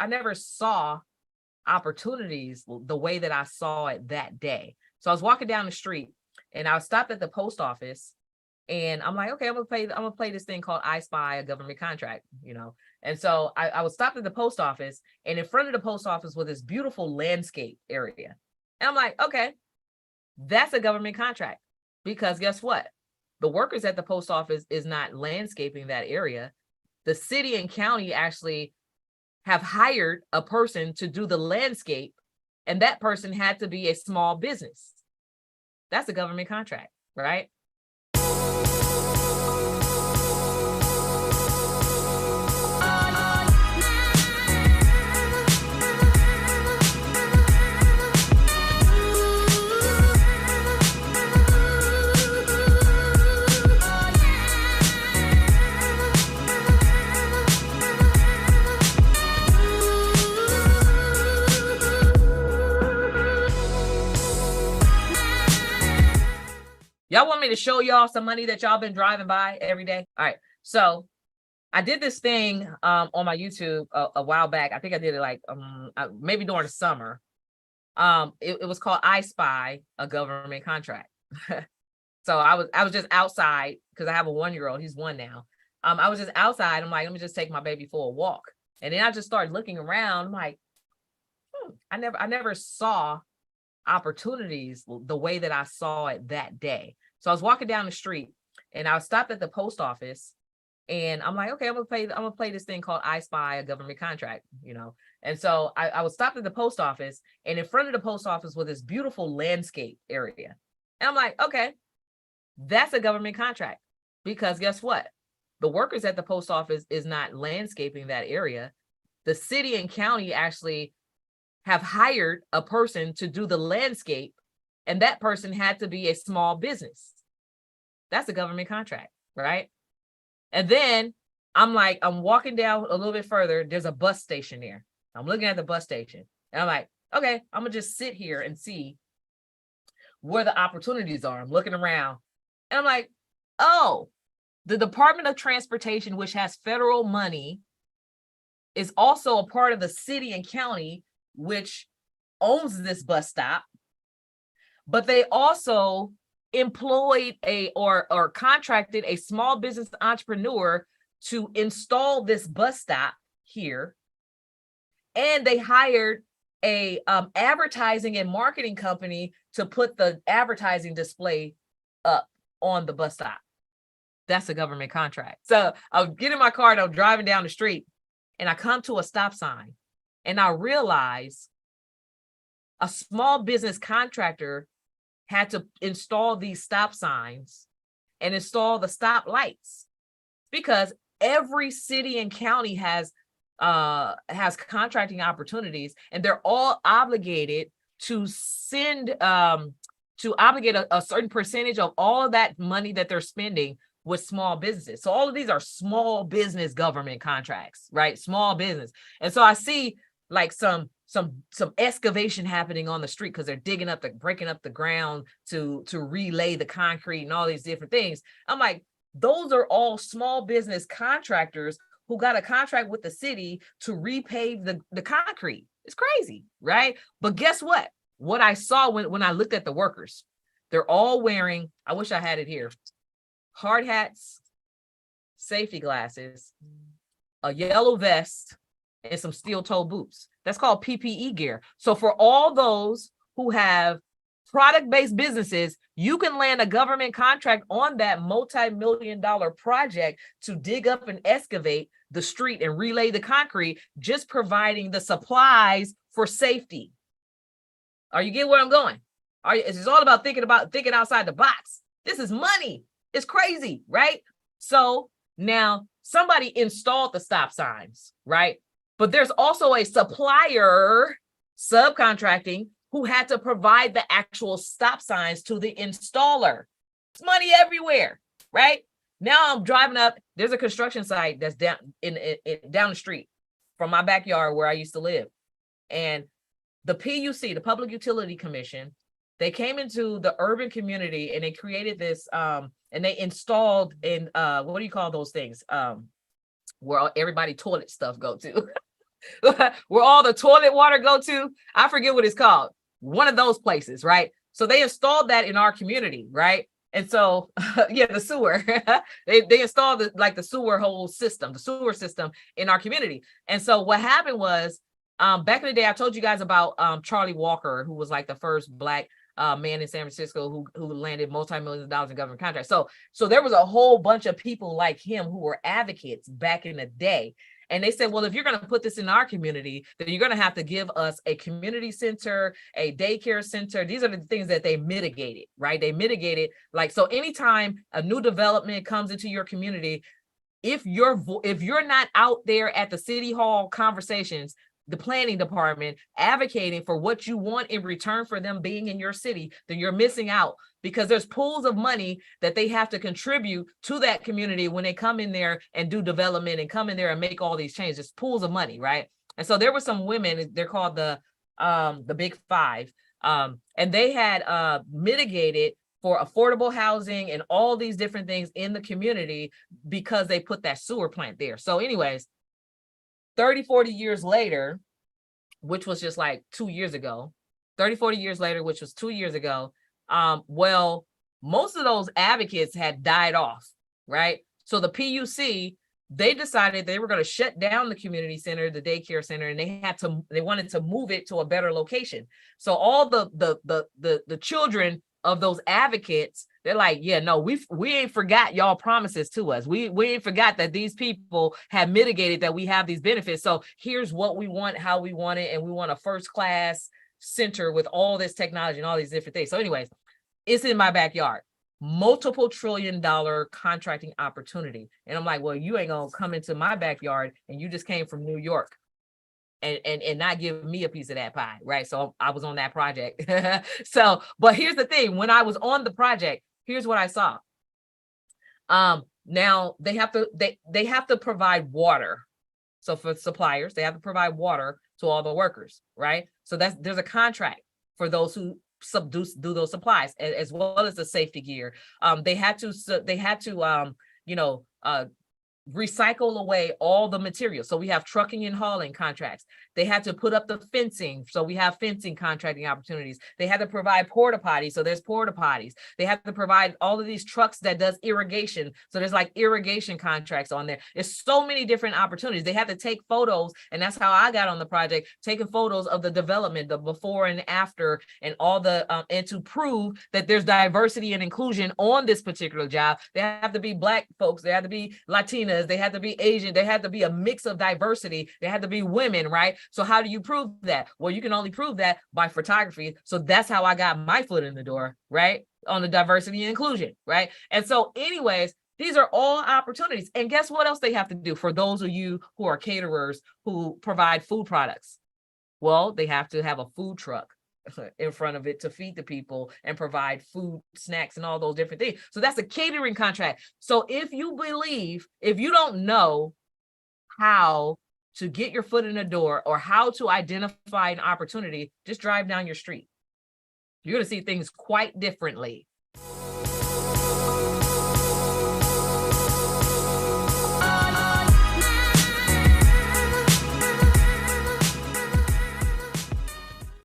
never saw opportunities the way that I saw it that day. So I was walking down the street and I stopped at the post office and I'm like, okay, I'm gonna play this thing called I Spy, a government contract, And so I was stopped at the post office, and in front of the post office was this beautiful landscape area. And I'm like, okay, that's a government contract. Because guess what? The workers at the post office is not landscaping that area. The city and county actually have hired a person to do the landscape, and that person had to be a small business. That's a government contract, right? Y'all want me to show y'all some money that y'all been driving by every day? All right. So I did this thing on my YouTube a while back. I think I did it like maybe during the summer. It was called I Spy, a government contract. So I was just outside because I have a 1-year-old. He's 1 now. I was just outside. I'm like, let me just take my baby for a walk. And then I just started looking around. I'm like, I never saw opportunities the way that I saw it that day. So I was walking down the street and I stopped at the post office and I'm like, okay, I'm gonna play this thing called I Spy, a government contract, And so I was stopped at the post office, and in front of the post office was this beautiful landscape area. And I'm like, okay, that's a government contract. Because guess what? The workers at the post office is not landscaping that area. The city and county actually have hired a person to do the landscape, and that person had to be a small business. That's a government contract, right? And then I'm walking down a little bit further. There's a bus station there. I'm looking at the bus station and I'm like, okay, I'm gonna just sit here and see where the opportunities are. I'm looking around and I'm like, oh, the Department of Transportation, which has federal money, is also a part of the city and county, which owns this bus stop, but they also employed or contracted a small business entrepreneur to install this bus stop here. And they hired a advertising and marketing company to put the advertising display up on the bus stop. That's a government contract. So I'll get in my car and I'm driving down the street and I come to a stop sign and I realize a small business contractor had to install these stop signs and install the stop lights because every city and county has contracting opportunities, and they're all obligated to obligate a certain percentage of all of that money that they're spending with small businesses. So all of these are small business government contracts, right? Small business. And so I see like some excavation happening on the street because they're breaking up the ground to relay the concrete and all these different things. I'm like, those are all small business contractors who got a contract with the city to repave the concrete. It's crazy, right? But guess what? What I saw when I looked at the workers, they're all wearing, I wish I had it here, hard hats, safety glasses, a yellow vest, and some steel-toe boots. That's called PPE gear. So for all those who have product-based businesses, you can land a government contract on that multi-million-dollar project to dig up and excavate the street and relay the concrete, just providing the supplies for safety. Are you getting where I'm going? It's all about thinking outside the box. This is money. It's crazy, right? So now somebody installed the stop signs, right? But there's also a supplier subcontracting who had to provide the actual stop signs to the installer. It's money everywhere, right? Now I'm driving up. There's a construction site that's down down the street from my backyard where I used to live. And the PUC, the Public Utility Commission, they came into the urban community and they created this, and they installed in, what do you call those things? Where everybody toilet stuff go to. where all the toilet water go to. I forget what it's called. One of those places, right? So they installed that in our community, right? And so, yeah, the sewer, they installed the sewer whole system, the sewer system in our community. And so what happened was, back in the day, I told you guys about Charlie Walker, who was like the first Black man in San Francisco who landed multi-millions of dollars in government contracts. So there was a whole bunch of people like him who were advocates back in the day. And they said, well, if you're going to put this in our community, then you're going to have to give us a community center, a daycare center. These are the things that they mitigated, right? They mitigated, like, so anytime a new development comes into your community, if you're not out there at the city hall conversations, the planning department advocating for what you want in return for them being in your city, then you're missing out, because there's pools of money that they have to contribute to that community when they come in there and do development and come in there and make all these changes. There's pools of money, right? And so there were some women, they're called the Big Five, and they had mitigated for affordable housing and all these different things in the community because they put that sewer plant there. So anyways, 30, 40 years later, which was just like 2 years ago, 30, 40 years later, which was 2 years ago, well, most of those advocates had died off, right? So the PUC, they decided they were going to shut down the community center, the daycare center, and they wanted to move it to a better location. So all the children of those advocates, they're like, yeah, no, we ain't forgot y'all promises to us. We ain't forgot that these people have mitigated that we have these benefits. So here's what we want, how we want it, and we want a first class center with all this technology and all these different things. So anyways, it's in my backyard. Multiple $trillion contracting opportunity. And I'm like, well, you ain't gonna come into my backyard and you just came from New York and not give me a piece of that pie, right? So I was on that project. So, but here's the thing, when I was on the project, here's what I saw. Now they have to provide water. So for suppliers, they have to provide water to all the workers, right? So there's a contract for those who do those supplies, as well as the safety gear. They had to recycle away all the materials. So we have trucking and hauling contracts. They had to put up the fencing. So we have fencing contracting opportunities. They had to provide porta potties. So there's porta potties. They have to provide all of these trucks that does irrigation. So there's like irrigation contracts on there. There's so many different opportunities. They had to take photos. And that's how I got on the project, taking photos of the development, the before and after, and all the, and to prove that there's diversity and inclusion on this particular job. They have to be Black folks. They have to be Latinas. They had to be Asian. They had to be a mix of diversity. They had to be women, right? So how do you prove that? Well, you can only prove that by photography. So that's how I got my foot in the door, right? On the diversity and inclusion, right? And so anyways, these are all opportunities. And guess what else they have to do for those of you who are caterers who provide food products? Well, they have to have a food truck in front of it to feed the people and provide food, snacks, and all those different things. So that's a catering contract. So if you don't know how to get your foot in the door or how to identify an opportunity, just drive down your street. You're going to see things quite differently